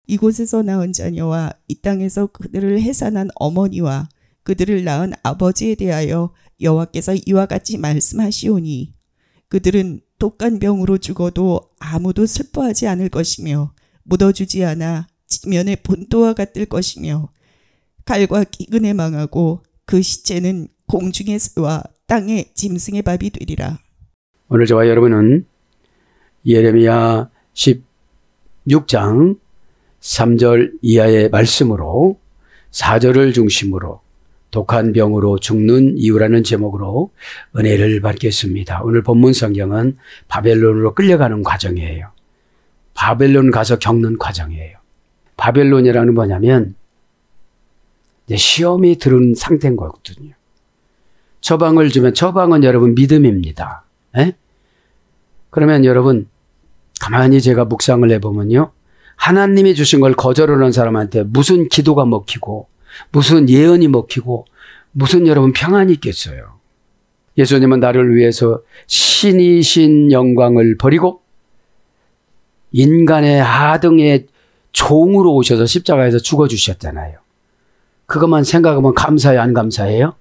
이곳에서 낳은 자녀와 이 땅에서 그들을 해산한 어머니와 그들을 낳은 아버지에 대하여 여호와께서 이와 같이 말씀하시오니 그들은 독한 병으로 죽어도 아무도 슬퍼하지 않을 것이며 묻어주지 않아 지면의 본토와 같을 것이며 칼과 기근에 망하고 그 시체는 공중의 새와 땅의 짐승의 밥이 되리라. 오늘 저와 여러분은 예레미야 16장 3절 이하의 말씀으로 4절을 중심으로 독한 병으로 죽는 이유라는 제목으로 은혜를 받겠습니다. 오늘 본문 성경은 바벨론으로 끌려가는 과정이에요. 바벨론 가서 겪는 과정이에요. 바벨론이라는 건 뭐냐면 이제 시험이 들은 상태인 거거든요. 처방을 주면 처방은 여러분 믿음입니다. 에? 그러면 여러분 가만히 제가 묵상을 해보면요. 하나님이 주신 걸 거절하는 사람한테 무슨 기도가 먹히고 무슨 예언이 먹히고 무슨 여러분 평안이 있겠어요. 예수님은 나를 위해서 신이신 영광을 버리고 인간의 하등의 종으로 오셔서 십자가에서 죽어주셨잖아요. 그것만 생각하면 감사해요, 안 감사해요?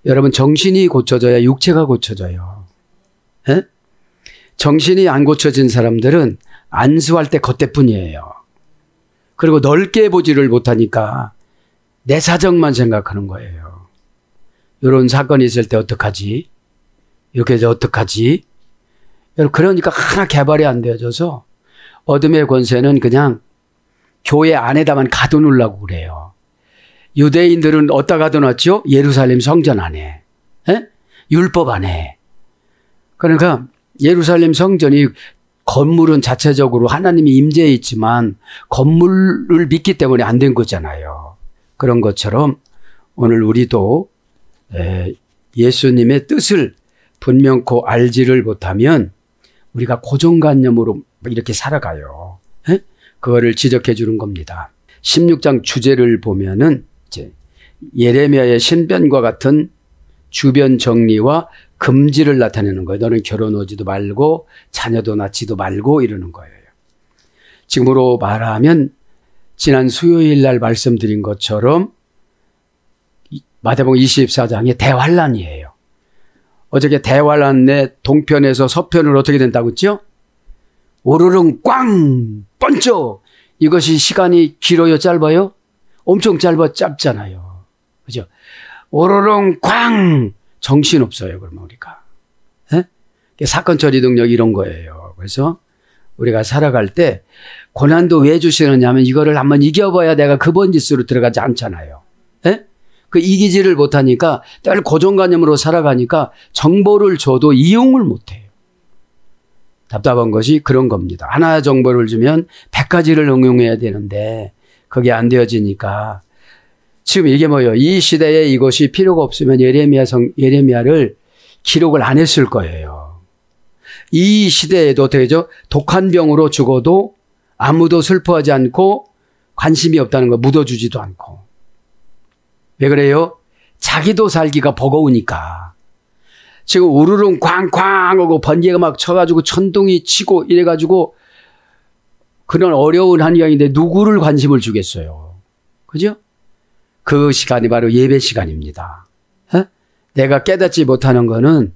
여러분 정신이 고쳐져야 육체가 고쳐져요. 에? 정신이 안 고쳐진 사람들은 안수할 때 겉대뿐이에요. 그리고 넓게 보지를 못하니까 내 사정만 생각하는 거예요. 이런 사건이 있을 때 어떡하지? 이렇게 해서 어떡하지? 그러니까 하나 개발이 안 되어져서 어둠의 권세는 그냥 교회 안에다만 가둬놓으려고 그래요. 유대인들은 어디다 가둬놨죠? 예루살렘 성전 안에. 에? 율법 안에. 그러니까 예루살렘 성전이 건물은 자체적으로 하나님이 임재해 있지만 건물을 믿기 때문에 안 된 거잖아요. 그런 것처럼 오늘 우리도 예수님의 뜻을 분명코 알지를 못하면 우리가 고정관념으로 이렇게 살아가요. 에? 그거를 지적해 주는 겁니다. 16장 주제를 보면은 이제 예레미야의 신변과 같은 주변 정리와 금지를 나타내는 거예요. 너는 결혼하지도 말고 자녀도 낳지도 말고 이러는 거예요. 지금으로 말하면 지난 수요일 날 말씀드린 것처럼 마태복음 24장의 대환란이에요. 어저께 대환란의 동편에서 서편으로 어떻게 된다고 했죠? 오르릉 꽝 번쩍. 이것이 시간이 길어요, 짧아요? 엄청 짧잖아요. 그죠? 오르릉 꽝. 정신없어요, 그러면 우리가. 에? 사건 처리 능력 이런 거예요. 그래서 우리가 살아갈 때 고난도 왜 주시느냐 하면 이거를 한번 이겨봐야 내가 그 번지수로 들어가지 않잖아요. 에? 그 이기지를 못하니까 늘 고정관념으로 살아가니까 정보를 줘도 이용을 못해요. 답답한 것이 그런 겁니다. 하나 정보를 주면 100가지를 응용해야 되는데 그게 안 되어지니까 지금 이게 뭐예요? 이 시대에 이것이 필요가 없으면 예레미야를 기록을 안 했을 거예요. 이 시대에도 되죠? 독한 병으로 죽어도 아무도 슬퍼하지 않고 관심이 없다는 거 묻어주지도 않고. 왜 그래요? 자기도 살기가 버거우니까. 지금 우르릉 쾅쾅 하고 번개가 막 쳐가지고 천둥이 치고 이래가지고 그런 어려운 환경인데 누구를 관심을 주겠어요? 그죠? 그 시간이 바로 예배 시간입니다. 에? 내가 깨닫지 못하는 거는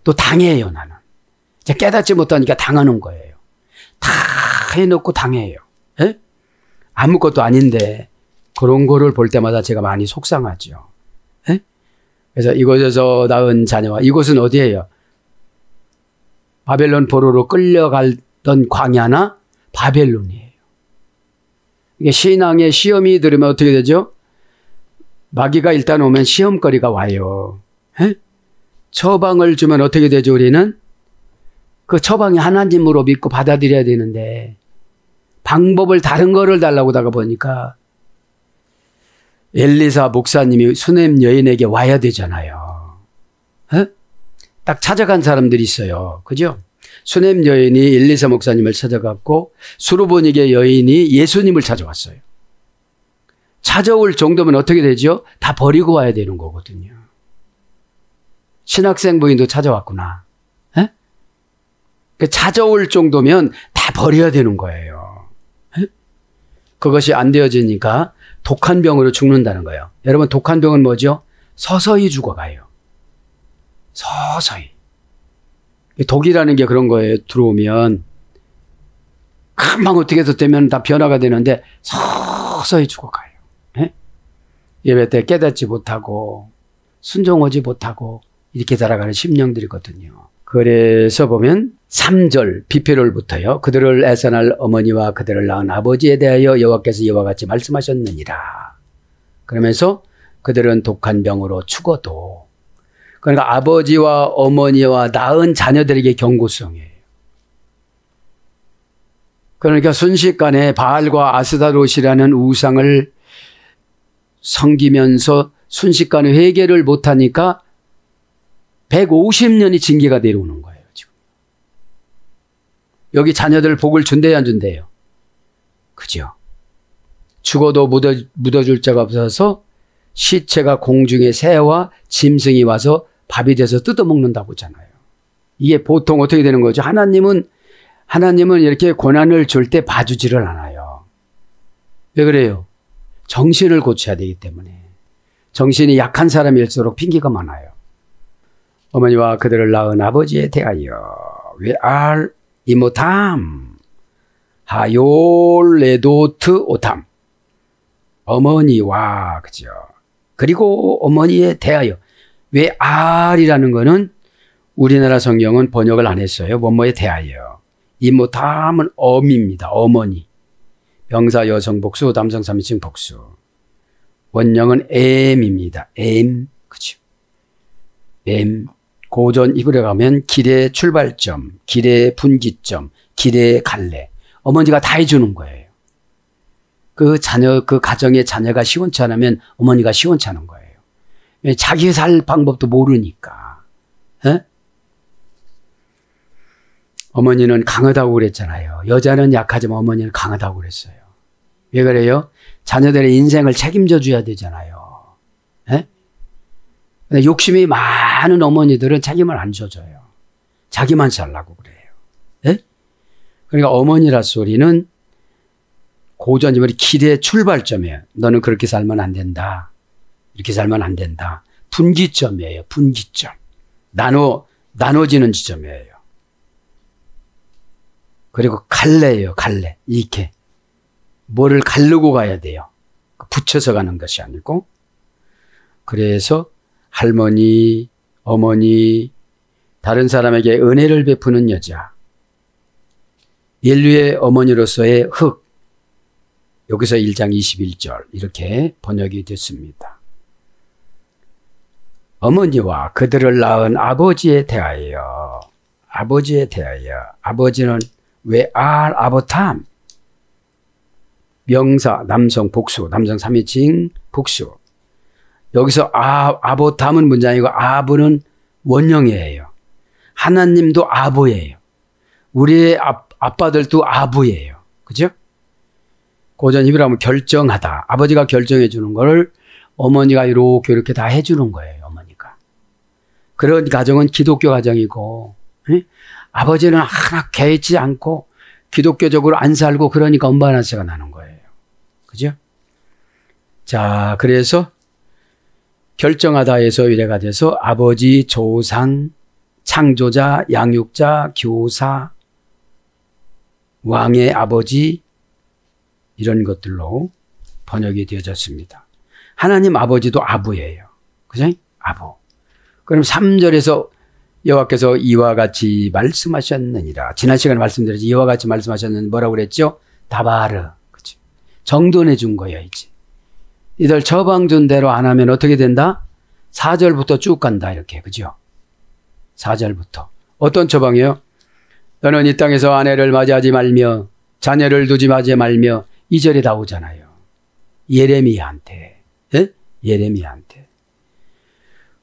또 당해요, 나는. 이제 깨닫지 못하니까 당하는 거예요. 다 해놓고 당해요. 에? 아무것도 아닌데 그런 거를 볼 때마다 제가 많이 속상하죠. 에? 그래서 이곳에서 낳은 자녀와 이곳은 어디예요? 바벨론 포로로 끌려가던 광야나 바벨론이에요. 이게 신앙의 시험이 들으면 어떻게 되죠? 마귀가 일단 오면 시험거리가 와요. 에? 처방을 주면 어떻게 되죠, 우리는? 그 처방이 하나님으로 믿고 받아들여야 되는데 방법을 다른 거를 달라고 하다가 보니까 엘리사 목사님이 수넴 여인에게 와야 되잖아요. 에? 딱 찾아간 사람들이 있어요. 그죠? 수넴 여인이 엘리사 목사님을 찾아갔고 수르보니게 여인이 예수님을 찾아왔어요. 찾아올 정도면 어떻게 되죠? 다 버리고 와야 되는 거거든요. 신학생 부인도 찾아왔구나. 에? 찾아올 정도면 다 버려야 되는 거예요. 에? 그것이 안 되어지니까 독한 병으로 죽는다는 거예요. 여러분, 독한 병은 뭐죠? 서서히 죽어가요. 서서히. 독이라는 게 그런 거예요. 들어오면 금방 어떻게 해서 되면 다 변화가 되는데 서서히 죽어가요. 예? 예배 때 깨닫지 못하고 순종하지 못하고 이렇게 살아가는 심령들이거든요. 그래서 보면 3절 비표를부터요. 그들을 애선할 어머니와 그들을 낳은 아버지에 대하여 여호와께서 이와 같이 말씀하셨느니라. 그러면서 그들은 독한 병으로 죽어도, 그러니까 아버지와 어머니와 낳은 자녀들에게 경고성이에요. 그러니까 순식간에 바알과 아스다롯이라는 우상을 섬기면서 순식간에 회개를 못하니까 150년이 징계가 내려오는 거예요. 지금. 여기 자녀들 복을 준대요, 안 준대요? 그죠? 죽어도 묻어줄 자가 없어서 시체가 공중에 새와 짐승이 와서 밥이 돼서 뜯어먹는다고 하잖아요. 이게 보통 어떻게 되는 거죠? 하나님은 이렇게 고난을 줄 때 봐주지를 않아요. 왜 그래요? 정신을 고쳐야 되기 때문에. 정신이 약한 사람일수록 핑계가 많아요. 어머니와 그들을 낳은 아버지에 대하여 외알 이모탐 하yor레도트 오탐. 어머니와, 그죠? 그리고 어머니에 대하여. 외알이라는 거는 우리나라 성경은 번역을 안 했어요. 뭐뭐에 대하여. 이모탐은 엄입니다. 어머니. 명사 여성 복수, 남성 3인칭 복수. 원형은 M입니다. M. 그죠? M. 고전 이불에 가면 길의 출발점, 길의 분기점, 길의 갈래. 어머니가 다 해주는 거예요. 그 가정의 자녀가 시원치 않으면 어머니가 시원치 않은 거예요. 자기 살 방법도 모르니까. 에? 어머니는 강하다고 그랬잖아요. 여자는 약하지만 어머니는 강하다고 그랬어요. 왜 그래요? 자녀들의 인생을 책임져 줘야 되잖아요. 에? 근데 욕심이 많은 어머니들은 책임을 안 져줘요. 자기만 살라고 그래요. 에? 그러니까 어머니라 소리는 고전이면 길의 출발점이에요. 너는 그렇게 살면 안 된다. 이렇게 살면 안 된다. 분기점이에요. 분기점. 나눠지는 지점이에요. 그리고 갈래예요. 갈래. 이렇게. 뭐를 가르고 가야 돼요. 붙여서 가는 것이 아니고. 그래서 할머니, 어머니, 다른 사람에게 은혜를 베푸는 여자. 인류의 어머니로서의 흑. 여기서 1장 21절 이렇게 번역이 됐습니다. 어머니와 그들을 낳은 아버지에 대하여. 아버지에 대하여. 아버지는 외알 아버탐. 명사 남성 복수, 남성 3인칭 복수. 여기서 아버탐은 문장이고 아부는 원형이에요. 하나님도 아부예요. 우리의 아빠들도 아부예요. 그죠? 고전 히브리어 하면 결정하다. 아버지가 결정해 주는 거를 어머니가 이렇게 다 해주는 거예요. 어머니가. 그런 가정은 기독교 가정이고, 아버지는 하나 개의치 않고 기독교적으로 안 살고 그러니까 언바란스가 나는 거예요. 그죠? 자, 그래서 결정하다에서 유래가 돼서 아버지, 조상, 창조자, 양육자, 교사, 왕의 아버지 이런 것들로 번역이 되어졌습니다. 하나님 아버지도 아부예요. 그죠? 아부. 그럼 3절에서 여호와께서 이와 같이 말씀하셨느니라. 지난 시간에 말씀드렸지. 이와 같이 말씀하셨느니 뭐라고 그랬죠? 다바르. 그치? 정돈해 준 거예요, 이제. 이들 처방 준 대로 안 하면 어떻게 된다? 4절부터 쭉 간다, 이렇게. 그죠? 4절부터. 어떤 처방이에요? 너는 이 땅에서 아내를 맞이하지 말며, 자녀를 두지 말며, 2절에 나오잖아요. 예레미야한테. 예? 예레미야한테.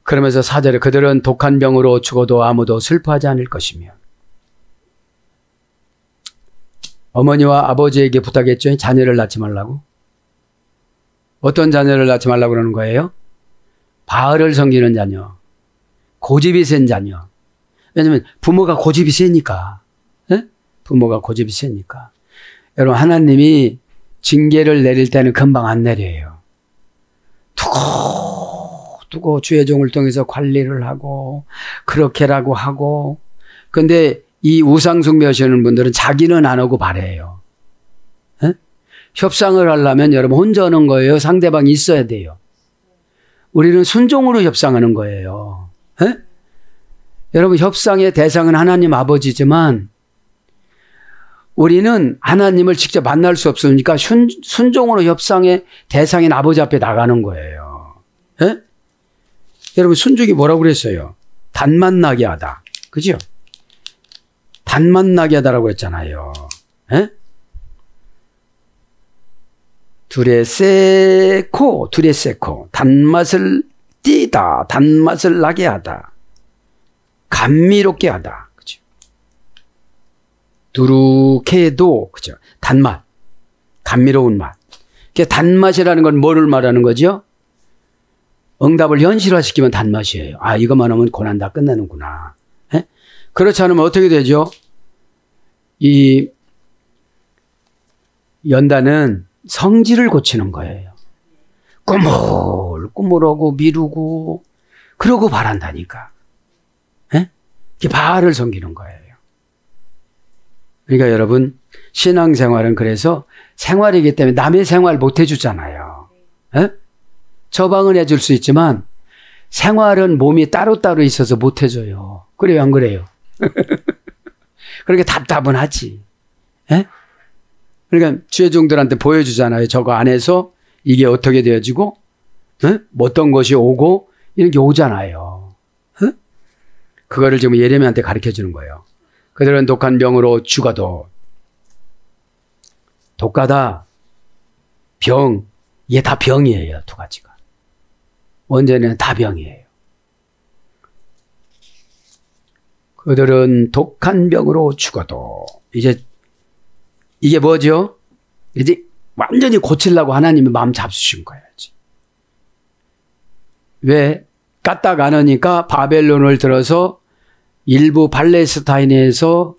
그러면서 4절에 그들은 독한 병으로 죽어도 아무도 슬퍼하지 않을 것이며. 어머니와 아버지에게 부탁했죠. 자녀를 낳지 말라고. 어떤 자녀를 낳지 말라고 그러는 거예요? 바알을 섬기는 자녀. 고집이 센 자녀. 왜냐하면 부모가 고집이 세니까. 예? 부모가 고집이 세니까. 여러분, 하나님이 징계를 내릴 때는 금방 안 내려요. 두고 주의 종을 통해서 관리를 하고 그렇게라고 하고. 근데 이 우상숭배 하시는 분들은 자기는 안 하고 바래요. 에? 협상을 하려면 여러분 혼자 하는 거예요? 상대방이 있어야 돼요? 우리는 순종으로 협상하는 거예요. 에? 여러분 협상의 대상은 하나님 아버지지만 우리는 하나님을 직접 만날 수 없으니까 순종으로 협상의 대상인 아버지 앞에 나가는 거예요. 에? 여러분 순종이 뭐라고 그랬어요? 단맛 나게 하다. 그죠? 단맛 나게 하다라고 했잖아요. 에? 두레세코 단맛을 띠다, 단맛을 나게 하다, 감미롭게 하다. 그죠? 두루케도, 그죠? 단맛, 감미로운 맛. 단맛이라는 건 뭐를 말하는 거죠? 응답을 현실화시키면 단맛이에요. 아, 이것만 하면 고난 다 끝나는구나. 에? 그렇지 않으면 어떻게 되죠? 이 연단은 성질을 고치는 거예요. 꾸물꾸물하고 미루고 그러고 바란다니까. 에? 바알을 섬기는 거예요. 그러니까 여러분 신앙생활은 그래서 생활이기 때문에 남의 생활 못 해주잖아요. 에? 처방은 해줄 수 있지만 생활은 몸이 따로따로 있어서 못 해줘요. 그래요 안 그래요? 그러니까 답답은 하지. 에? 그러니까 주의 종들한테 보여주잖아요. 저거 안에서 이게 어떻게 되어지고 어떤 것이 오고 이런 게 오잖아요. 그거를 지금 예레미야한테 가르쳐주는 거예요. 그들은 독한 병으로 죽어도 독하다, 병, 이게 다 병이에요. 두 가지가. 원죄는 다 병이에요. 그들은 독한 병으로 죽어도 이게 뭐죠? 이제 완전히 고치려고 하나님이 마음 잡수신 거야지. 왜? 까딱 안 하니까 바벨론을 들어서 일부 팔레스타인에서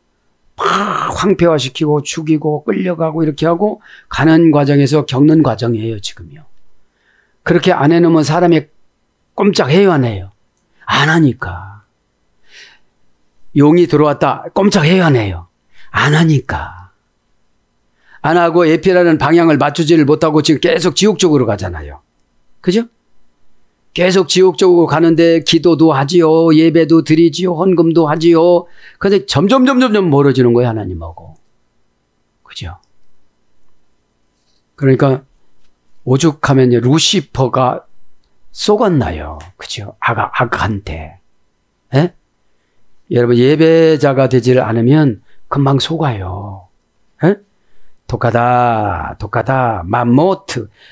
막 황폐화시키고 죽이고 끌려가고 이렇게 하고 가는 과정에서 겪는 과정이에요, 지금요. 그렇게 안 해놓으면 사람이 꼼짝해요, 안 해요? 안 하니까. 용이 들어왔다, 꼼짝해요, 안 해요? 안 하니까. 안 하고 에피라는 방향을 맞추지를 못하고 지금 계속 지옥 쪽으로 가잖아요. 그죠? 계속 지옥 쪽으로 가는데 기도도 하지요. 예배도 드리지요. 헌금도 하지요. 근데 점점 멀어지는 거예요. 하나님하고. 그죠? 그러니까 오죽하면 루시퍼가 속았나요. 그죠? 악한테. 에? 여러분 예배자가 되지를 않으면 금방 속아요. 에? 독하다,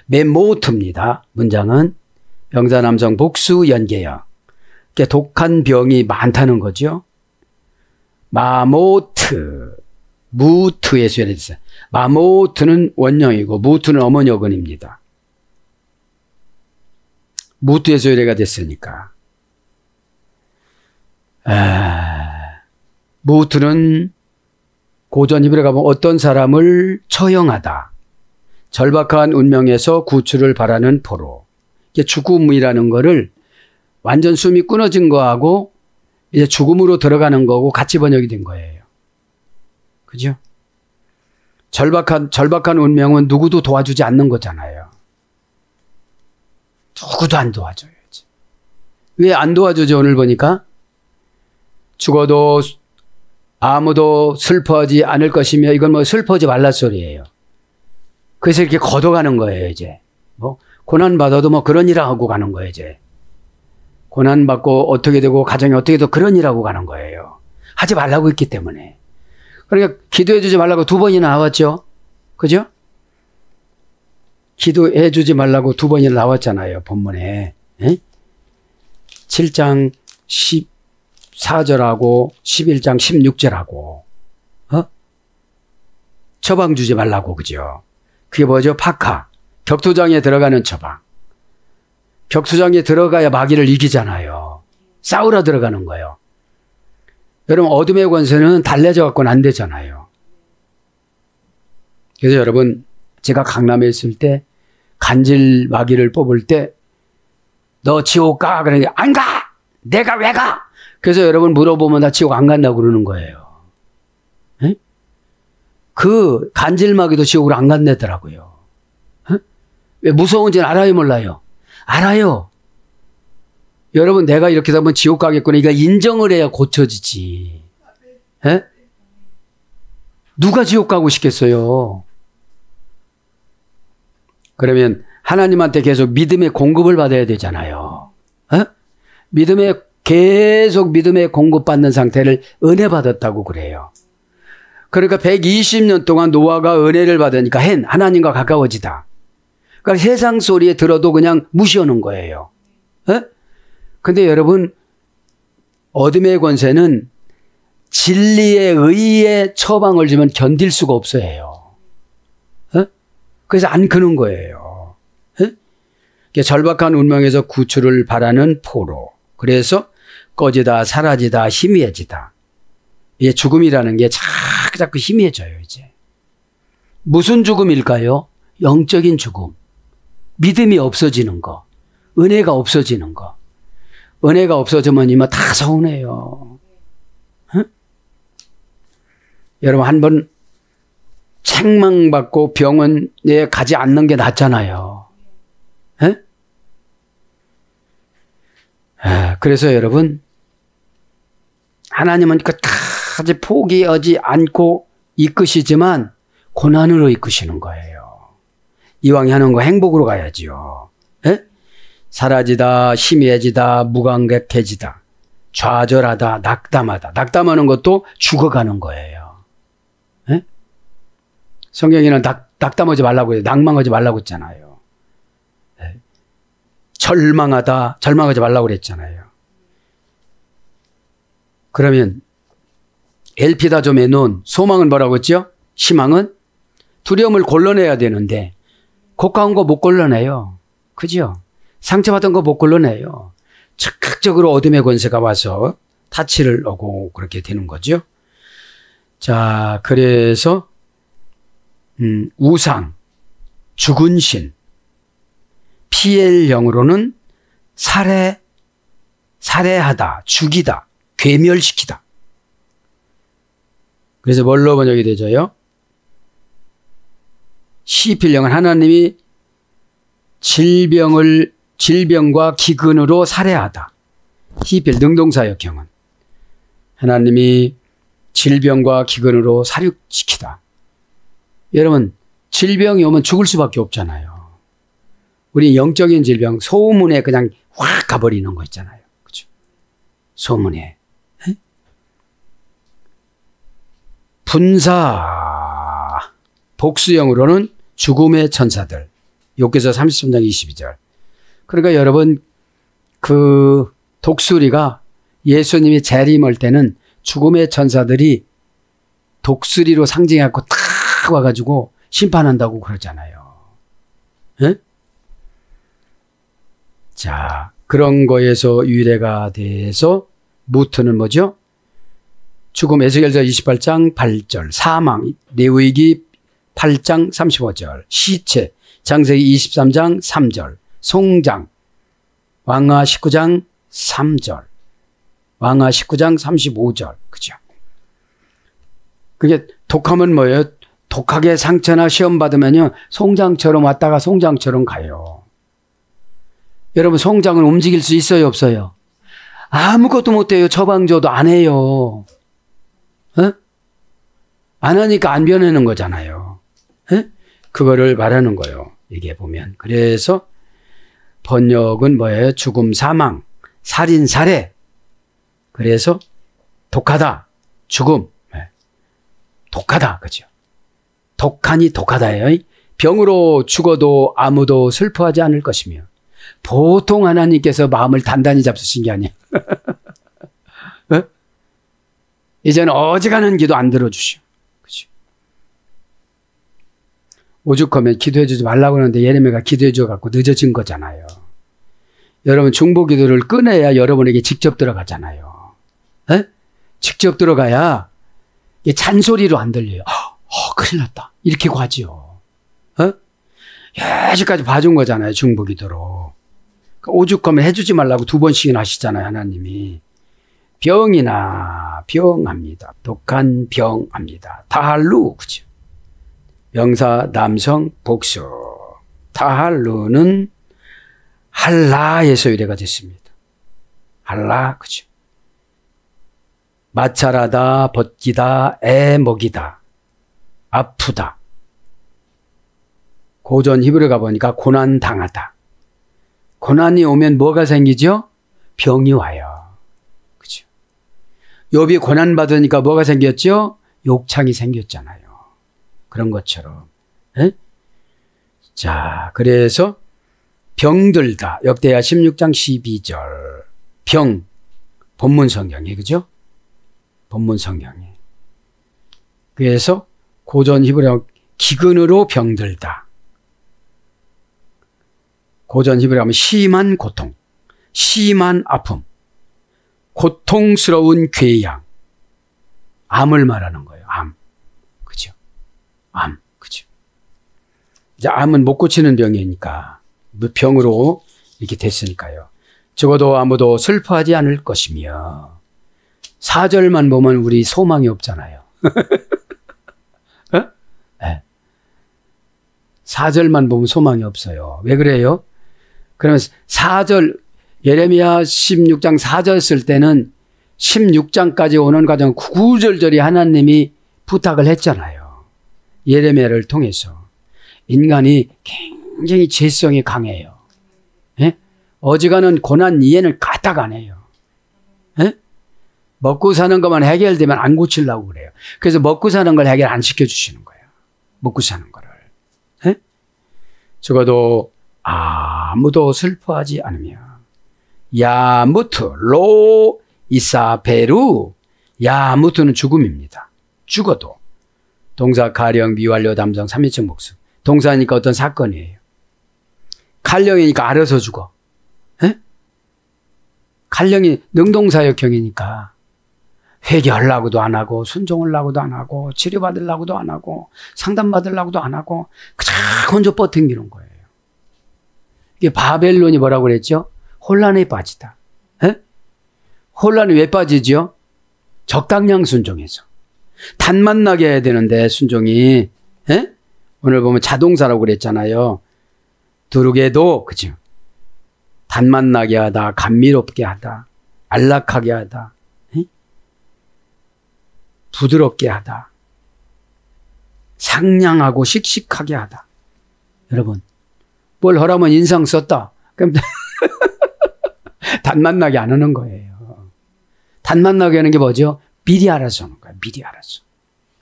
메모트입니다. 문장은 병사남성 복수 연계형. 그러니까 독한 병이 많다는 거죠. 마모트, 무트에서 유래됐어요. 마모트는 원형이고 무트는 어머니 어근입니다. 무트에서 유래가 됐으니까. 무트는 고전 히브리어 가보면 어떤 사람을 처형하다. 절박한 운명에서 구출을 바라는 포로. 이게 죽음이라는 거를 완전 숨이 끊어진 거하고 이제 죽음으로 들어가는 거고 같이 번역이 된 거예요. 그죠? 절박한 운명은 누구도 도와주지 않는 거잖아요. 누구도 안 도와줘야지. 왜 안 도와주죠? 오늘 보니까 죽어도 아무도 슬퍼하지 않을 것이며 이건 뭐 슬퍼하지 말라 소리예요. 그래서 이렇게 걷어가는 거예요. 이제 뭐 고난받아도 뭐 그런 일 하고 가는 거예요. 이제 고난받고 어떻게 되고 가정이 어떻게 되고 그런 일 하고 가는 거예요. 하지 말라고 했기 때문에. 그러니까 기도해 주지 말라고 2번이나 나왔죠. 그죠? 기도해 주지 말라고 2번이나 나왔잖아요. 본문에. 에? 7장 14절하고 11장 16절하고 처방 주지 말라고. 그죠? 그게 뭐죠? 파카. 격투장에 들어가는 처방. 격투장에 들어가야 마귀를 이기잖아요. 싸우러 들어가는 거예요. 여러분 어둠의 권세는 달래져 갖고는 안 되잖아요. 그래서 여러분 제가 강남에 있을 때 간질 마귀를 뽑을 때 너 지옥 가? 그러니 안 가! 내가 왜 가? 그래서 여러분 물어보면 나 지옥 안 간다고 그러는 거예요. 에? 그 간질 마귀도 지옥으로 안 간다더라고요. 에? 왜 무서운지는 알아요, 몰라요? 알아요. 여러분 내가 이렇게 되면 지옥 가겠구나. 이거 인정을 해야 고쳐지지. 에? 누가 지옥 가고 싶겠어요? 그러면 하나님한테 계속 믿음의 공급을 받아야 되잖아요. 에? 계속 믿음의 공급받는 상태를 은혜 받았다고 그래요. 그러니까 120년 동안 노아가 은혜를 받으니까 하나님과 가까워지다. 그러니까 세상 소리에 들어도 그냥 무시하는 거예요. 에? 근데 여러분, 어둠의 권세는 진리에 의에 처방을 주면 견딜 수가 없어요. 에? 그래서 안 크는 거예요. 에? 절박한 운명에서 구출을 바라는 포로. 그래서 꺼지다, 사라지다, 희미해지다. 이게 죽음이라는 게 자꾸 희미해져요, 이제. 무슨 죽음일까요? 영적인 죽음. 믿음이 없어지는 거. 은혜가 없어지는 거. 은혜가 없어지면 이만 다 서운해요. 응? 여러분 한번 책망받고 병원에 가지 않는 게 낫잖아요. 에? 그래서 여러분 하나님은 끝까지 포기하지 않고 이끄시지만 고난으로 이끄시는 거예요. 이왕 하는 거 행복으로 가야지요. 에? 사라지다, 희미해지다, 무감각해지다, 좌절하다, 낙담하다. 낙담하는 것도 죽어가는 거예요. 에? 성경에는 낙담하지 말라고 해요. 낭망하지 말라고 했잖아요. 에? 절망하지 말라고 그랬잖아요. 그러면 엘피다점에 놓은 소망은 뭐라고 했죠? 희망은 두려움을 골라내야 되는데 고가운 거 못 골라내요. 그죠? 상처받은 거 못 골라내요. 즉각적으로 어둠의 권세가 와서 타치를 하고 그렇게 되는 거죠. 자, 그래서 우상, 죽은 신, 피엘 영으로는 살해하다, 죽이다, 괴멸시키다. 그래서 뭘로 번역이 되죠요? 시필령은 하나님이 질병과 기근으로 살해하다. 히필 능동사역형은 하나님이 질병과 기근으로 살육시키다. 여러분 질병이 오면 죽을 수밖에 없잖아요. 우리 영적인 질병 소문에 그냥 확 가버리는 거 있잖아요. 그렇죠? 소문에. 에? 분사 복수형으로는 죽음의 천사들. 욥기서 33장 22절. 그러니까 여러분 그 독수리가 예수님이 재림할 때는 죽음의 천사들이 독수리로 상징해갖고 탁 와가지고 심판한다고 그러잖아요. 에? 자, 그런 거에서 유래가 돼서 무트는 뭐죠? 죽음 에스겔서 28장 8절, 사망 레위기 8장 35절, 시체 창세기 23장 3절, 송장 왕하 19장 3절, 왕하 19장 35절. 그죠? 그게 독하면 뭐예요? 독하게 상처나 시험 받으면요 송장처럼 왔다가 송장처럼 가요. 여러분 송장은 움직일 수 있어요, 없어요? 아무것도 못해요. 처방줘도 안 해요. 어? 안 하니까 안 변하는 거잖아요. 에? 그거를 말하는 거예요. 이게 보면. 그래서 번역은 뭐예요? 죽음, 사망, 살인, 살해. 그래서 독하다, 죽음. 독하다, 그죠? 독하니 독하다예요. 병으로 죽어도 아무도 슬퍼하지 않을 것이며 보통 하나님께서 마음을 단단히 잡수신 게 아니에요. 어? 이제는 어지간한 기도 안 들어주시오. 그죠? 오죽하면 기도해 주지 말라고 하는데 예레미야가 기도해 줘갖고 늦어진 거잖아요. 여러분 중보 기도를 꺼내야 여러분에게 직접 들어가잖아요. 에? 직접 들어가야 잔소리로 안 들려요. 큰일 났다. 이렇게 가지요. 여기까지 봐준 거잖아요. 중보기도로. 오죽하면 해주지 말라고 2번씩이나 하시잖아요. 하나님이. 병이나 병합니다. 독한 병합니다. 타할루. 그죠? 명사 남성 복수. 타할루는 할라에서 유래가 됐습니다. 할라. 그죠? 마찰하다, 벗기다, 애먹이다, 아프다. 고전 히브리 가보니까 고난 당하다. 고난이 오면 뭐가 생기죠? 병이 와요. 그죠? 욥이 고난 받으니까 뭐가 생겼죠? 욕창이 생겼잖아요. 그런 것처럼. 에? 자, 그래서 병들다. 역대하 16장 12절. 병. 본문 성경에, 그죠? 본문 성경에. 그래서 고전 히브리어 기근으로 병들다. 고전 히브리어 하면 심한 고통, 심한 아픔, 고통스러운 궤양. 암을 말하는 거예요. 암. 그죠? 암. 그죠? 이제 암은 못 고치는 병이니까 병으로 이렇게 됐으니까요. 적어도 아무도 슬퍼하지 않을 것이며 4절만 보면 우리 소망이 없잖아요. 네. 4절만 보면 소망이 없어요. 왜 그래요? 그러면 4절 예레미야 16장 4절 쓸 때는 16장까지 오는 과정 9절절이 하나님이 부탁을 했잖아요. 예레미야를 통해서. 인간이 굉장히 죄성이 강해요. 예? 어지간한 고난 이해는 까딱 안 해요. 예? 먹고 사는 것만 해결되면 안 고치려고 그래요. 그래서 먹고 사는 걸 해결 안 시켜주시는 거예요. 먹고 사는 거를. 예? 적어도 아무도 슬퍼하지 않으며 야무트 로 이사베루. 야무트는 죽음입니다. 죽어도. 동사 가령 미완료 담성 3인칭 복수. 동사니까 어떤 사건이에요. 칼령이니까 알아서 죽어. 에? 칼령이 능동사역형이니까 회개하려고도 안 하고 순종하려고도 안 하고 치료받으려고도 안 하고 상담받으려고도 안 하고 그냥 혼자 버팅기는 거예요. 이게 바벨론이 뭐라고 그랬죠? 혼란에 빠지다. 에? 혼란이 왜 빠지죠? 적당량 순종해서. 단맛 나게 해야 되는데 순종이. 에? 오늘 보면 자동사라고 그랬잖아요. 두르게도 그죠? 단맛 나게 하다, 감미롭게 하다, 안락하게 하다, 에? 부드럽게 하다, 상냥하고 씩씩하게 하다. 여러분, 뭘 하라면 인상 썼다. 그럼 단맛 나게 안 하는 거예요. 단맛 나게 하는 게 뭐죠? 미리 알아서 하는 거예요. 미리 알아서.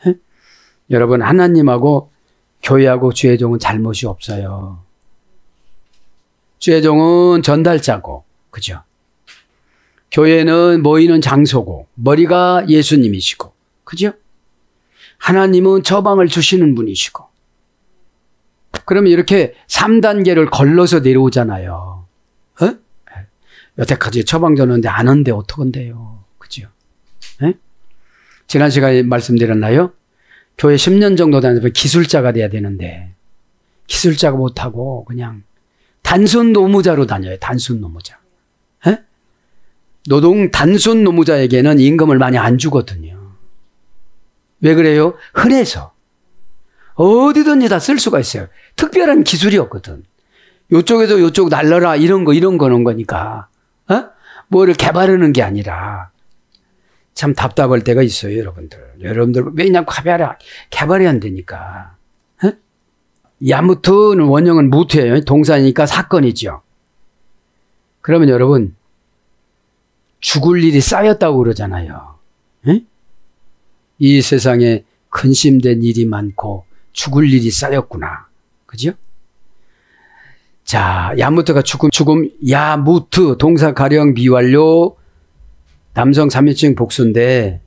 에? 여러분, 하나님하고 교회하고 주의종은 잘못이 없어요. 주의종은 전달자고, 그죠? 교회는 모이는 장소고, 머리가 예수님이시고, 그죠? 하나님은 처방을 주시는 분이시고. 그러면 이렇게 3단계를 걸러서 내려오잖아요. 어? 여태까지 처방 줬는데 안 한데 어떡한데요? 그죠? 에? 지난 시간에 말씀드렸나요? 교회 10년 정도 다니면 기술자가 돼야 되는데 기술자가 못하고 그냥 단순 노무자로 다녀요. 단순 노무자. 에? 단순 노무자에게는 임금을 많이 안 주거든요. 왜 그래요? 흔해서. 어디든지 다 쓸 수가 있어요. 특별한 기술이 없거든. 요쪽에서 요쪽 날라라 이런 거는 거니까. 뭐를 개발하는 게 아니라. 참 답답할 때가 있어요, 여러분들. 여러분들 왜냐면 개발이 안 되니까. 에? 야무트는 원형은 무트예요. 동사니까 사건이죠. 그러면 여러분 죽을 일이 쌓였다고 그러잖아요. 에? 이 세상에 근심된 일이 많고 죽을 일이 쌓였구나. 그죠? 자, 야무트가 죽음, 야무트, 동사 가령 미완료, 남성 3인칭 복수인데,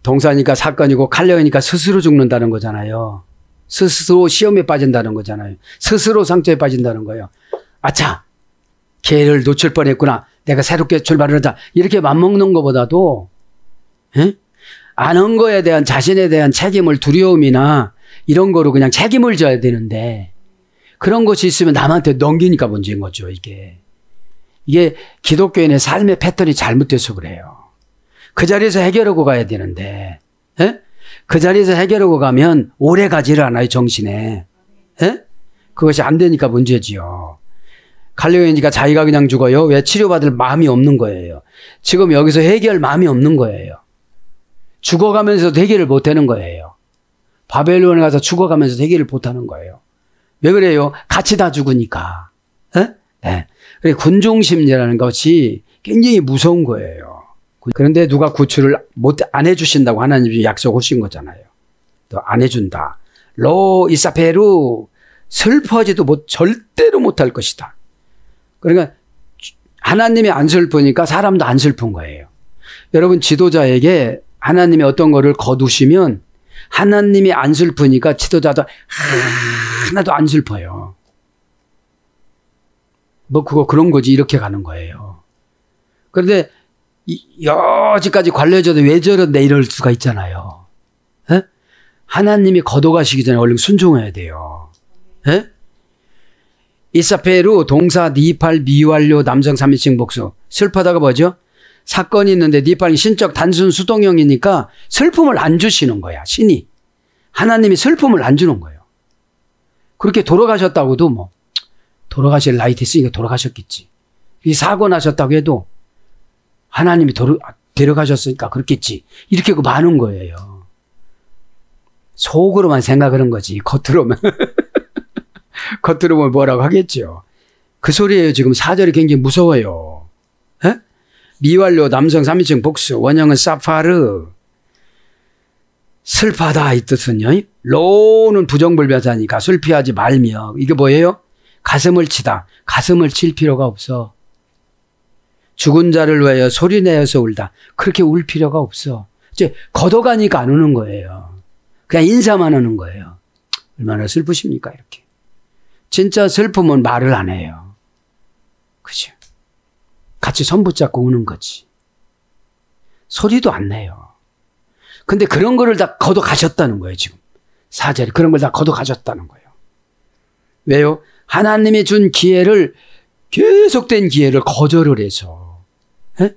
동사니까 사건이고 칼령이니까 스스로 죽는다는 거잖아요. 스스로 시험에 빠진다는 거잖아요. 스스로 상처에 빠진다는 거예요. 아차! 기회를 놓칠 뻔했구나. 내가 새롭게 출발을 하자. 이렇게 맘먹는 것보다도, 안 한 거에 대한 자신에 대한 책임을 두려움이나 이런 거로 그냥 책임을 져야 되는데 그런 것이 있으면 남한테 넘기니까 문제인 거죠, 이게. 이게 기독교인의 삶의 패턴이 잘못돼서 그래요. 그 자리에서 해결하고 가야 되는데, 에? 그 자리에서 해결하고 가면 오래 가지를 않아요, 정신에. 에? 그것이 안 되니까 문제지요. 갈려니까 자기가 그냥 죽어요. 왜? 치료받을 마음이 없는 거예요. 지금 여기서 해결 마음이 없는 거예요. 죽어가면서도 해결을 못 하는 거예요. 바벨론에 가서 죽어가면서 해결을 못 하는 거예요. 왜 그래요? 같이 다 죽으니까. 에? 네. 군중심리라는 것이 굉장히 무서운 거예요. 그런데 누가 구출을 안 해주신다고 하나님이 약속하신 거잖아요. 또 안 해준다. 로 이사페루 슬퍼하지도 절대로 못할 것이다. 그러니까 하나님이 안 슬프니까 사람도 안 슬픈 거예요. 여러분 지도자에게 하나님이 어떤 거를 거두시면 하나님이 안 슬프니까 지도자도 하나도 안 슬퍼요. 뭐 그런 거지 이렇게 가는 거예요. 그런데 여지까지 관료져도 왜 저런데 이럴 수가 있잖아요. 에? 하나님이 거둬가시기 전에 얼른 순종해야 돼요. 에? 이사페루 동사 니팔 미완료 남성 3인칭 복수. 슬퍼다가 뭐죠? 사건이 있는데 니팔이 신적 단순 수동형이니까 슬픔을 안 주시는 거야. 신이. 하나님이 슬픔을 안 주는 거예요. 그렇게 돌아가셨다고도 뭐 돌아가실 나이 됐으니까 돌아가셨겠지. 이 사고 나셨다고 해도 하나님이 데려가셨으니까 그렇겠지. 이렇게 많은 거예요. 속으로만 생각하는 거지. 겉으로만. 겉으로 보면 뭐라고 하겠죠. 그 소리예요. 지금 4절이 굉장히 무서워요. 에? 미완료 남성 3인칭 복수. 원형은 사파르. 슬퍼하다 이 뜻은요. 로는 부정불변사니까 슬피하지 말며. 이게 뭐예요? 가슴을 치다. 가슴을 칠 필요가 없어. 죽은 자를 위하여 소리내어서 울다. 그렇게 울 필요가 없어. 이제 걷어가니까 안 우는 거예요. 그냥 인사만 하는 거예요. 얼마나 슬프십니까 이렇게. 진짜 슬픔은 말을 안 해요. 그죠? 같이 손 붙잡고 우는 거지. 소리도 안 내요. 근데 그런 거를 다 걷어가셨다는 거예요 지금. 4절이 그런 걸 다 걷어가셨다는 거예요. 왜요? 하나님이 준 기회를 계속된 기회를 거절을 해서 에?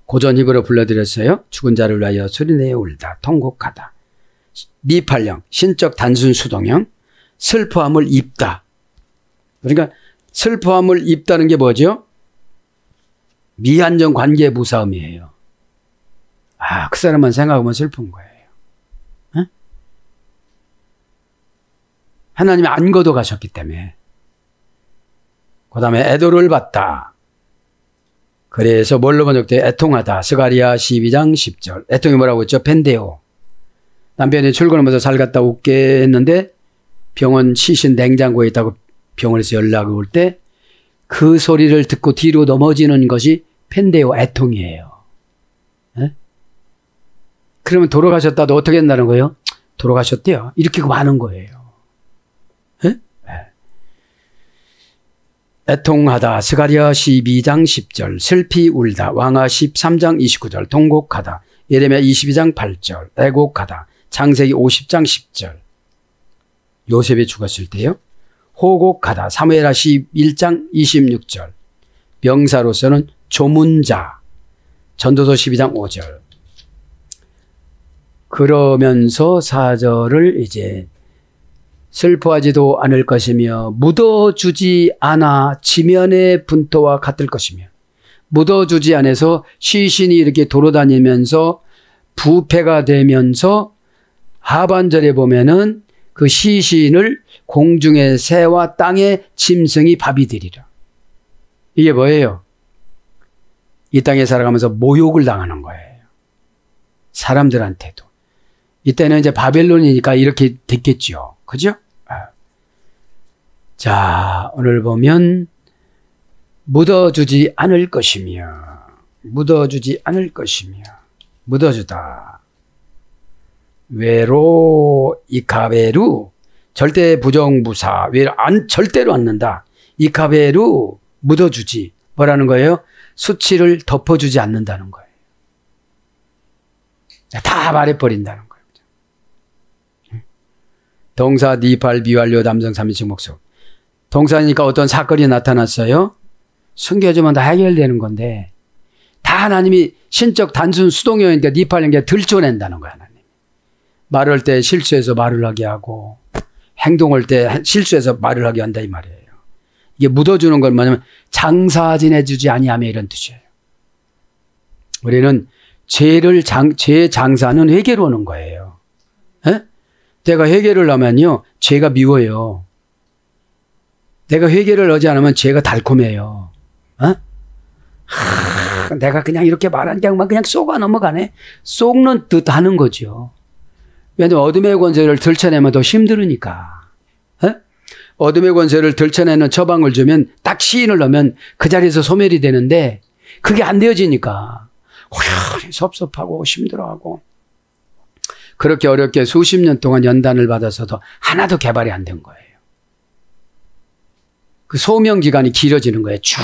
고전 히브리어 불러드렸어요. 죽은 자를 위하여 소리내어 울다 통곡하다. 니팔형 신적 단순 수동형 슬퍼함을 입다. 그러니까 슬퍼함을 입다는 게 뭐죠? 미한정 관계 무사함이에요. 아, 그 사람만 생각하면 슬픈 거예요. 에? 하나님이 안 걷어가셨기 때문에. 그 다음에 애도를 받다. 그래서 뭘로 번역돼? 애통하다. 스가랴 12장 10절. 애통이 뭐라고 했죠? 펜데오. 남편이 출근하면서 잘 갔다 올게 했는데 병원 시신 냉장고에 있다고 병원에서 연락이 올 때 그 소리를 듣고 뒤로 넘어지는 것이 펜데오 애통이에요. 에? 그러면 돌아가셨다도 어떻게 된다는 거예요? 돌아가셨대요. 이렇게 많은 거예요. 에? 애통하다. 스가랴 12장 10절. 슬피 울다. 왕하 13장 29절. 통곡하다. 예레미야 22장 8절. 애곡하다. 창세기 50장 10절. 요셉이 죽었을 때요. 호곡하다. 사무엘하 11장 26절. 명사로서는 조문자. 전도서 12장 5절. 그러면서 4절을 이제 슬퍼하지도 않을 것이며 묻어주지 않아 지면의 분토와 같을 것이며 묻어주지 않아서 시신이 이렇게 돌아다니면서 부패가 되면서 하반절에 보면은 그 시신을 공중의 새와 땅의 짐승이 밥이 되리라. 이게 뭐예요? 이 땅에 살아가면서 모욕을 당하는 거예요. 사람들한테도. 이때는 이제 바벨론이니까 이렇게 됐겠죠. 그죠? 자, 오늘 보면 묻어주지 않을 것이며 묻어주지 않을 것이며 묻어주다. 외로 이카베루 절대 부정부사 절대로 않는다. 이카베루 묻어주지. 뭐라는 거예요? 수치를 덮어주지 않는다는 거예요. 다 말해버린다는 거예요. 동사 니팔 미완료 남성 3인칭 목적. 동사니까 어떤 사건이 나타났어요. 숨겨주면 다 해결되는 건데 다 하나님이 신적 단순 수동형이니까 니팔형에 들춰낸다는 거야. 하나님. 말할 때 실수해서 말을 하게 하고 행동할 때 실수해서 말을 하게 한다 이 말이에요. 이게 묻어주는 건 뭐냐면 장사 지내주지 아니하며 이런 뜻이에요. 우리는 죄 장사는 회개로 오는 거예요. 에? 내가 회개를 하면요 죄가 미워요. 내가 회개를 하지 않으면 죄가 달콤해요. 어? 내가 그냥 이렇게 말한 게 그냥 쏘가 넘어가네. 쏘는 듯 하는 거죠. 왜냐하면 어둠의 권세를 들춰내면 더 힘들으니까. 에? 어둠의 권세를 들춰내는 처방을 주면 딱 시인을 넣으면 그 자리에서 소멸이 되는데 그게 안 되어지니까 섭섭하고 힘들어하고 그렇게 어렵게 수십 년 동안 연단을 받아서도 하나도 개발이 안 된 거예요. 그 소명 기간이 길어지는 거예요. 쭉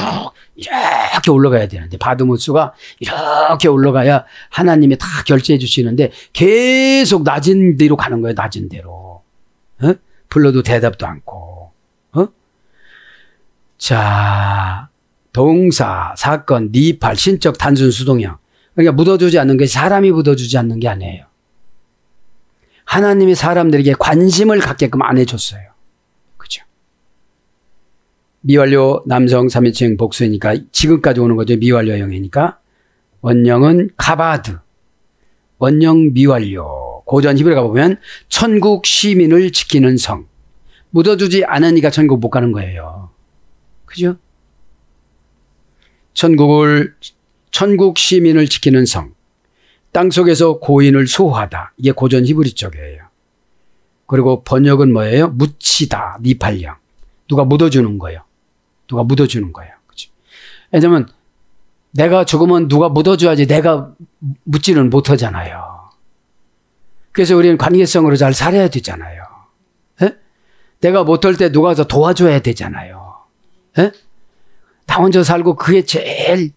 이렇게 올라가야 되는데 바드모스가 이렇게 올라가야 하나님이 다 결제해 주시는데 계속 낮은 데로 가는 거예요. 낮은 데로. 어? 불러도 대답도 않고. 어? 자, 동사, 사건, 니팔, 신적 단순 수동형. 그러니까 묻어주지 않는 게 사람이 묻어주지 않는 게 아니에요. 하나님이 사람들에게 관심을 갖게끔 안 해줬어요. 그죠? 미완료 남성 3인칭 복수니까 지금까지 오는 거죠. 미완료형이니까. 원형은 카바드. 원형 미완료. 고전 히브리 가보면 천국 시민을 지키는 성. 묻어주지 않으니까 천국 못 가는 거예요. 그죠? 천국 시민을 지키는 성. 땅속에서 고인을 수호하다. 이게 고전 히브리 쪽이에요. 그리고 번역은 뭐예요? 묻히다. 니팔령. 누가 묻어주는 거예요. 누가 묻어주는 거예요. 그치? 왜냐면 내가 죽으면 누가 묻어줘야지 내가 묻지는 못하잖아요. 그래서 우리는 관계성으로 잘 살아야 되잖아요. 에? 내가 못할 때 누가 더 도와줘야 되잖아요. 에? 나 혼자 살고 그게 제일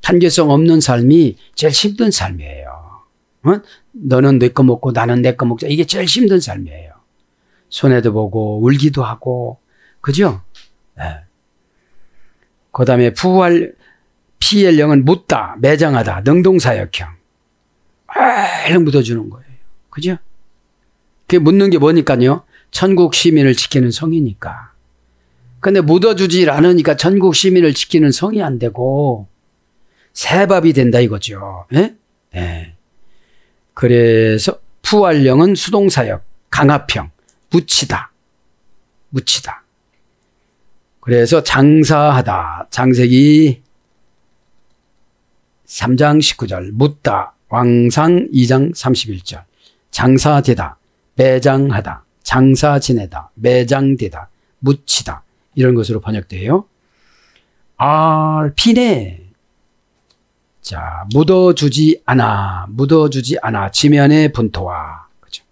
관계성 없는 삶이 제일 힘든 삶이에요. 어? 너는 내 거 먹고 나는 내 거 먹자. 이게 제일 힘든 삶이에요. 손해도 보고 울기도 하고 그죠? 네. 그 다음에 PL형은 묻다, 매장하다, 능동사역형. 묻어주는 거예요. 그죠? 그게 묻는 게 뭐니까요? 천국 시민을 지키는 성이니까. 근데 묻어주지 않으니까 천국 시민을 지키는 성이 안 되고 새밥이 된다 이거죠. 예? 네. 그래서 푸활령은 수동사역, 강압형, 묻히다. 그래서 장사하다. 창세기 3장 19절 묻다. 왕상 2장 31절 장사되다. 매장하다. 장사 지내다. 매장되다. 묻히다. 이런 것으로 번역돼요. 피네. 자, 묻어주지 않아. 지면의 분토화. 그죠?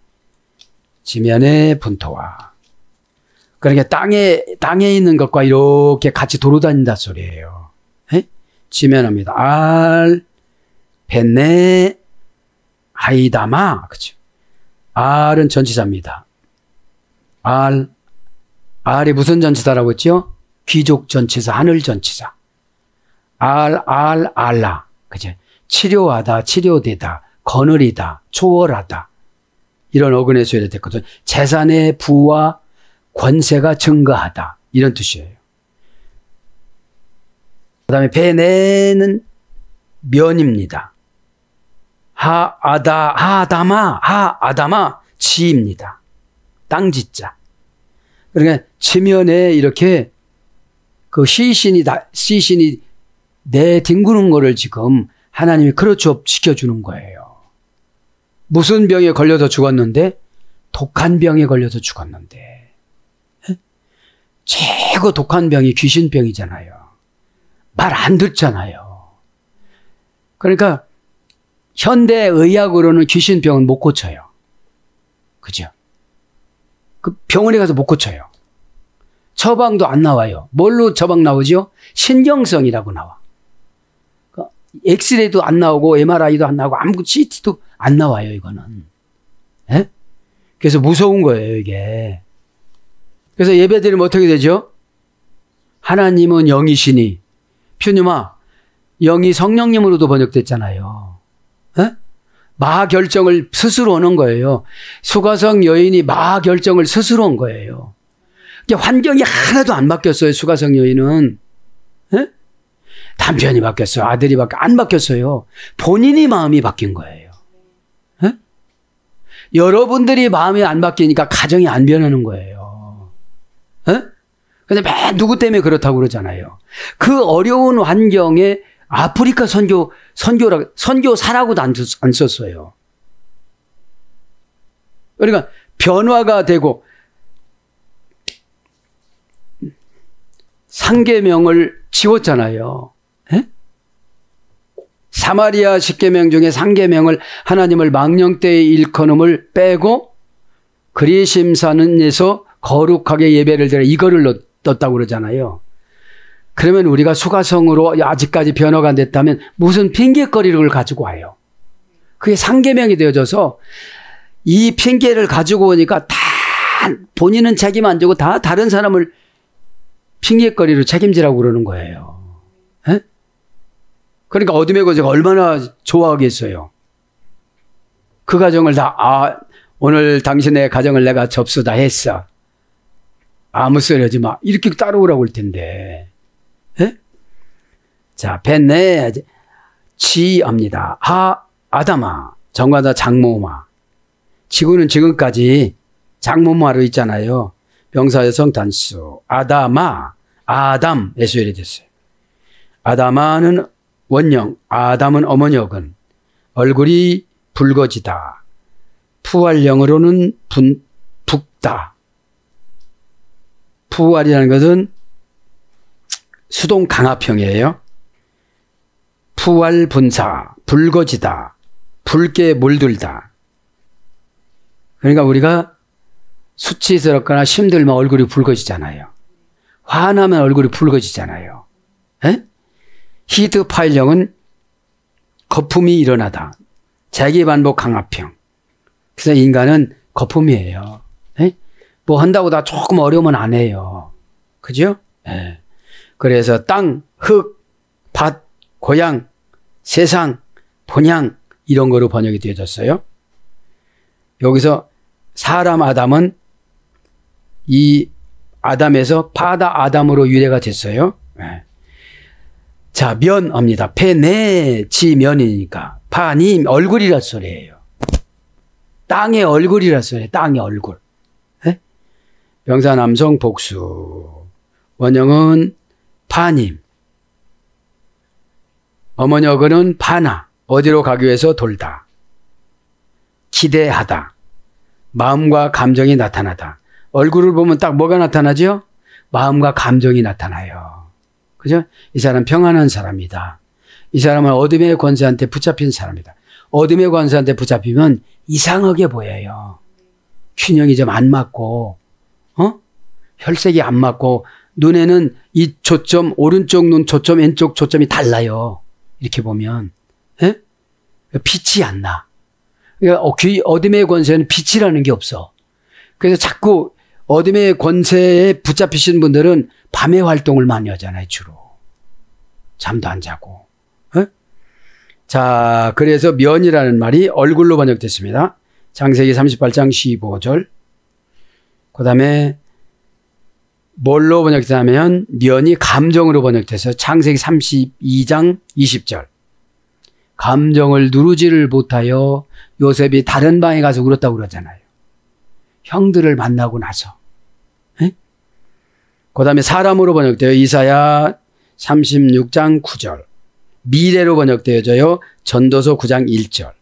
지면의 분토화. 그러니까 땅에 있는 것과 이렇게 같이 돌아다닌다 소리예요. 에? 지면합니다. 벤네, 하이다마. 그죠? 알은 전치사입니다. 알이 무슨 전치사라고 했죠? 귀족 전치사, 하늘 전치사. 알라. 그죠? 치료하다, 치료되다, 거느리다, 초월하다. 이런 어근의 소리가 됐거든. 재산의 부와 권세가 증가하다. 이런 뜻이에요. 그 다음에 베네는 면입니다. 하아다마, 지입니다. 땅지자. 그러니까 지면에 이렇게 그 시신이 내뒹구는 거를 지금 하나님이 크로치업 시켜주는 거예요. 무슨 병에 걸려서 죽었는데? 독한 병에 걸려서 죽었는데. 최고 독한 병이 귀신병이잖아요. 말 안 듣잖아요. 그러니까 현대의학으로는 귀신병은 못 고쳐요. 그죠? 그 병원에 가서 못 고쳐요. 처방도 안 나와요. 뭘로 처방 나오죠? 신경성이라고 나와. 엑스레이도 안 나오고 MRI도 안 나오고 아무것도 CT도 안 나와요. 이거는. 에? 그래서 무서운 거예요, 이게. 그래서 예배드리면 어떻게 되죠? 하나님은 영이시니. 퓨뉴마, 영이 성령님으로도 번역됐잖아요. 에? 마하 결정을 스스로 하는 거예요. 수가성 여인이 마하 결정을 스스로 한 거예요. 환경이 하나도 안 바뀌었어요, 수가성 여인은. 에? 남편이 바뀌었어요. 아들이 안 바뀌었어요. 본인이 마음이 바뀐 거예요. 에? 여러분들이 마음이 안 바뀌니까 가정이 안 변하는 거예요. 에? 근데 맨 누구 때문에 그렇다고 그러잖아요. 그 어려운 환경에 아프리카 선교사라고도 안 썼어요. 그러니까 변화가 되고 상계명을 지웠잖아요. 에? 사마리아 10계명 중에 상계명을 하나님을 망령 때의 일컫음을 빼고 그리심산에서 거룩하게 예배를 드려 이거를 넣었다고 그러잖아요. 그러면 우리가 수가성으로 아직까지 변화가 안 됐다면 무슨 핑계거리를 가지고 와요. 그게 상계명이 되어져서 이 핑계를 가지고 오니까 다 본인은 책임 안 지고 다 다른 사람을 핑계거리로 책임지라고 그러는 거예요. 에? 그러니까 어둠의 거제가 얼마나 좋아하겠어요. 그 가정을 오늘 당신의 가정을 내가 접수 다 했어. 아무 소리 하지 마. 이렇게 따라오라고 할 텐데. 에? 자, 벤네 지합니다. 아담아, 정관사 장모마. 지구는 지금까지 장모마로 있잖아요. 명사의 성단수. 아담아, 아담에서 이래 됐어요. 아담아는 원령, 아담은 어머니역은 얼굴이 붉어지다. 푸활령으로는 붓다. 푸활이라는 것은 수동 강압형이에요. 푸활 분사, 붉어지다, 붉게 물들다. 그러니까 우리가 수치스럽거나 힘들면 얼굴이 붉어지잖아요. 화나면 얼굴이 붉어지잖아요. 에? 히트 파일형은 거품이 일어나다. 재기반복 강압형. 그래서 인간은 거품이에요. 에? 뭐 한다고 다 조금 어려우면 안 해요. 그죠? 예. 그래서 땅, 흙, 밭, 고향, 세상, 본향 이런 거로 번역이 되어졌어요. 여기서 사람 아담은 이 아담에서 파다 아담으로 유래가 됐어요. 예. 자, 면입니다. 페네지 면이니까 파니 얼굴이란 소리예요. 땅의 얼굴이란 소리예요. 땅의 얼굴. 예? 명사 남성 복수. 원형은 파님. 어머니어근은 파나. 어디로 가기 위해서 돌다. 기대하다. 마음과 감정이 나타나다. 얼굴을 보면 딱 뭐가 나타나죠? 마음과 감정이 나타나요. 그죠? 이 사람 평안한 사람이다. 이 사람은 어둠의 권세한테 붙잡힌 사람이다. 어둠의 권세한테 붙잡히면 이상하게 보여요. 균형이 좀 안 맞고, 혈색이 안 맞고, 눈에는 이 초점, 오른쪽 눈 초점, 왼쪽 초점이 달라요. 이렇게 보면. 예? 빛이 안 나. 그러니까 어둠의 권세는 빛이라는 게 없어. 그래서 자꾸 어둠의 권세에 붙잡히신 분들은 밤에 활동을 많이 하잖아요, 주로. 잠도 안 자고. 에? 자, 그래서 면이라는 말이 얼굴로 번역됐습니다. 창세기 38장 15절. 그 다음에 뭘로 번역되냐면 면이 감정으로 번역돼서 창세기 32장 20절. 감정을 누르지를 못하여 요셉이 다른 방에 가서 울었다고 그러잖아요. 형들을 만나고 나서. 그 다음에 사람으로 번역되어 이사야 36장 9절. 미래로 번역되어져요. 전도서 9장 1절.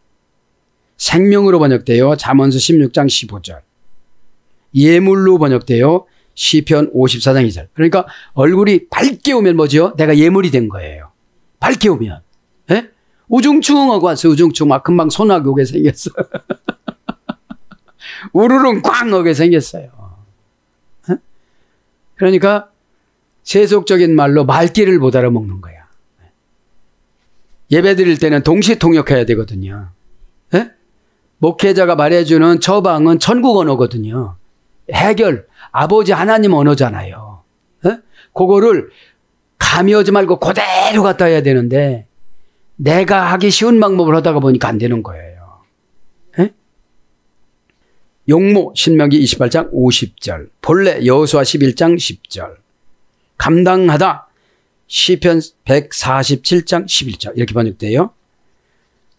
생명으로 번역되어 잠언서 16장 15절. 예물로 번역되어 시편 54장 2절. 그러니까 얼굴이 밝게 오면 뭐죠? 내가 예물이 된 거예요. 밝게 오면. 예? 우중충하고 왔어요. 우중충 막 금방 소나기 오게 생겼어. 우르릉 꽝 오게 생겼어요. 예? 그러니까 세속적인 말로 말귀를 못 알아먹는 거야. 예배 드릴 때는 동시 통역해야 되거든요. 예? 목회자가 말해주는 처방은 천국 언어거든요. 해결, 아버지 하나님 언어잖아요. 에? 그거를 감이 오지 말고 그대로 갖다 해야 되는데 내가 하기 쉬운 방법을 하다가 보니까 안 되는 거예요. 에? 용모 신명기 28장 50절, 본래 여호수아 11장 10절, 감당하다 시편 147장 11절 이렇게 번역돼요.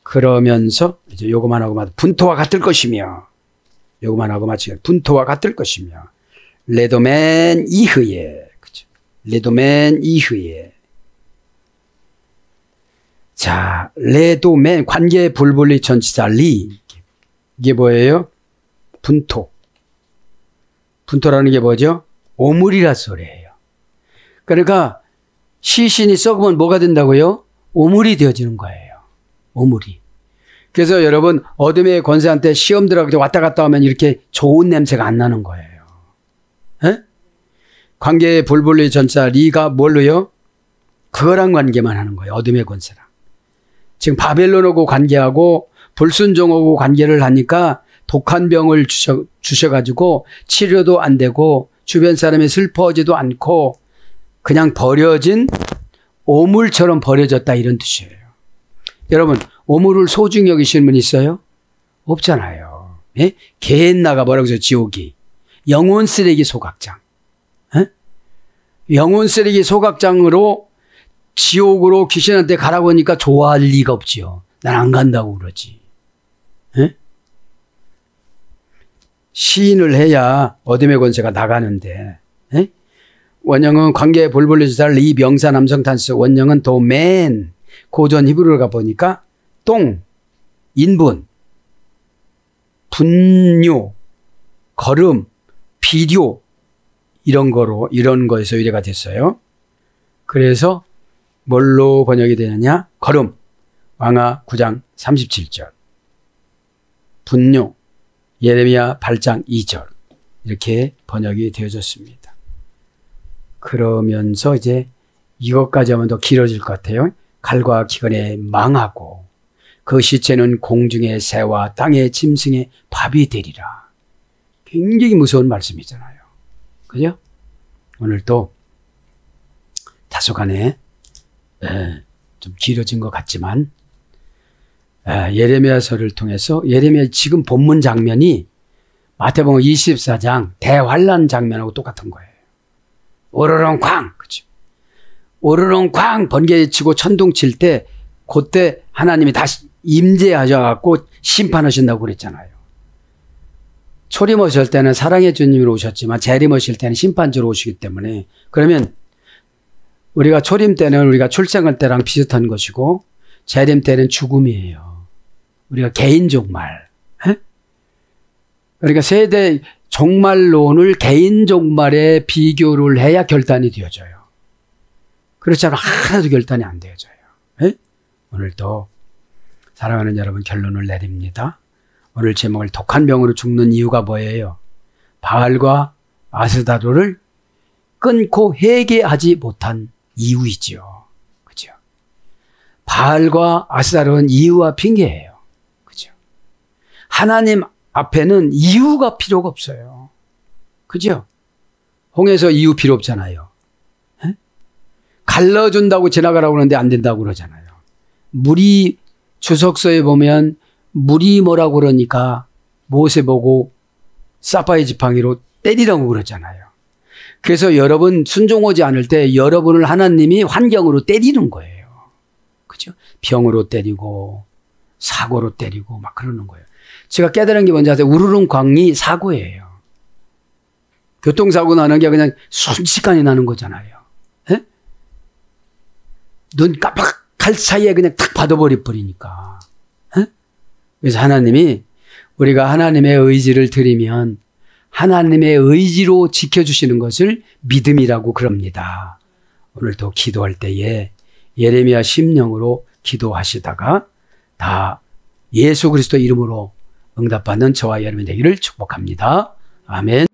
그러면서 이제 요거만 하고 마치 분토와 같을 것이며, 요거만 하고 마치 분토와 같을 것이며, 레도맨 이후에, 그죠? 레도맨 이후에. 자, 레도맨 관계 불분리 전치사 리, 이게 뭐예요? 분토. 분토라는 게 뭐죠? 오물이라 소리예요. 그러니까 시신이 썩으면 뭐가 된다고요? 오물이 되어지는 거예요. 오물이. 그래서 여러분 어둠의 권세한테 시험 들어가게 왔다 갔다 하면 이렇게 좋은 냄새가 안 나는 거예요. 에? 관계의 불분리 전사 리가 뭘로요? 그거랑 관계만 하는 거예요. 어둠의 권세랑. 지금 바벨론하고 관계하고 불순종하고 관계를 하니까 독한 병을 주셔가지고 치료도 안 되고 주변 사람이 슬퍼하지도 않고 그냥 버려진 오물처럼 버려졌다 이런 뜻이에요. 여러분 오물을 소중히 여기시는 분 있어요? 없잖아요. 예? 게헨나가 뭐라고 해서 지옥이 영혼 쓰레기 소각장. 예? 영혼 쓰레기 소각장으로 지옥으로 귀신한테 가라고 하니까 좋아할 리가 없지요. 난 안 간다고 그러지. 예? 시인을 해야 어둠의 권세가 나가는데. 예? 원형은 관계의 볼볼리지살 이 명사 남성 단수 원형은 도맨 고전 히브리어를 가보니까 똥, 인분, 분뇨, 거름, 비료 이런 거에서 유래가 됐어요. 그래서 뭘로 번역이 되느냐? 거름, 왕하 9장 37절, 분뇨, 예레미야 8장 2절 이렇게 번역이 되어졌습니다. 그러면서 이제 이것까지 하면 더 길어질 것 같아요. 칼과 기근에 망하고 그 시체는 공중의 새와 땅의 짐승의 밥이 되리라. 굉장히 무서운 말씀이잖아요. 그죠? 오늘 또 다소간에 좀 길어진 것 같지만 예레미야서를 통해서 예레미야 지금 본문 장면이 마태복음 24장 대환란 장면하고 똑같은 거예요. 오르렁쾅, 그죠? 오르렁쾅 번개 치고 천둥 칠 때 그때 하나님이 다시 임재하셔갖고 심판하신다고 그랬잖아요. 초림 오실 때는 사랑의 주님으로 오셨지만 재림 오실 때는 심판주로 오시기 때문에 그러면 우리가 초림 때는 우리가 출생할 때랑 비슷한 것이고 재림 때는 죽음이에요. 우리가 개인 종말. 에? 그러니까 세대 종말론을 개인 종말에 비교를 해야 결단이 되어져요. 그렇지 않으면 하나도 결단이 안 되어져요. 에? 오늘도 사랑하는 여러분 결론을 내립니다. 오늘 제목을 독한 병으로 죽는 이유가 뭐예요? 바알과 아스다로를 끊고 회개하지 못한 이유이지요. 그죠? 바알과 아스다로는 이유와 핑계예요. 그죠? 하나님 앞에는 이유가 필요가 없어요. 그죠? 홍해에서 이유 필요 없잖아요. 에? 갈라준다고 지나가라고 그러는데 안 된다고 그러잖아요. 물이 주석서에 보면 물이 뭐라고 그러니까 모세 보고 사파이 지팡이로 때리라고 그러잖아요. 그래서 여러분 순종하지 않을 때 여러분을 하나님이 환경으로 때리는 거예요. 그죠? 병으로 때리고 사고로 때리고 막 그러는 거예요. 제가 깨달은 게 뭔지 아세요? 우르릉광이 사고예요. 교통사고 나는 게 그냥 순식간에 나는 거잖아요. 에? 눈 깜빡할 사이에 그냥 탁 받아버리니까. 에? 그래서 하나님이 우리가 하나님의 의지를 드리면 하나님의 의지로 지켜주시는 것을 믿음이라고 그럽니다. 오늘도 기도할 때에 예레미야 심령으로 기도하시다가 다 예수 그리스도 이름으로 응답받는 저와 여러분이 되기를 축복합니다. 아멘.